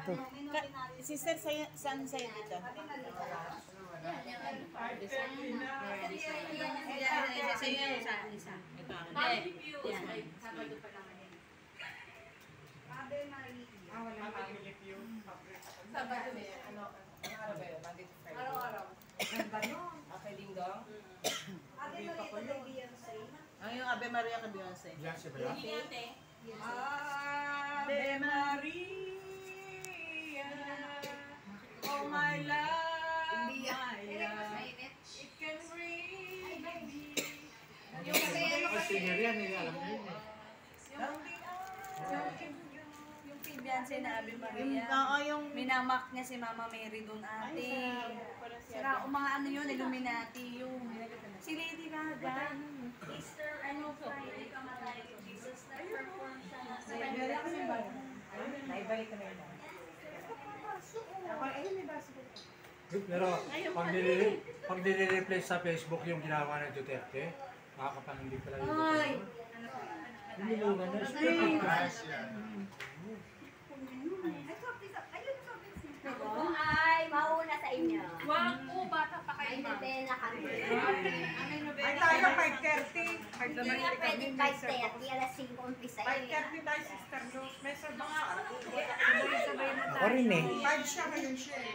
to. Sister, saan sa'yo dito? Araw-araw. Okay, ding-dong. Ang yung Ave Maria kay Beyonce. Beyonce ba yan? Ave Maria, oh my love, my love, it can bring me. Yung singer yan, alam mo yun eh. Yung kay Beyonce na Ave Maria. Yung Minamak niya si Mama Mary doon ate. Sira, mga ano yun, Illuminati yung. Si Lady Gaga. Easter, ano, Friday kamatay ni Jesus, nag-perform siya na sa Naibalik ko na yun. Pero pag nire-replace sa Facebook yung ginawa ng Duterte, makakapanindi pala yung Duterte. Lumulugan na. Ay, mauna sa inyo. Wag po, bata pa Ay, kayo. nobena kami. Ay, tayo 5:30. Hindi nga pwede 5:30, alas 5 umpisa eh. 5:30 tayo, Sister Luz. May sabang Ako rin eh. 5 siya, ngayon siya eh.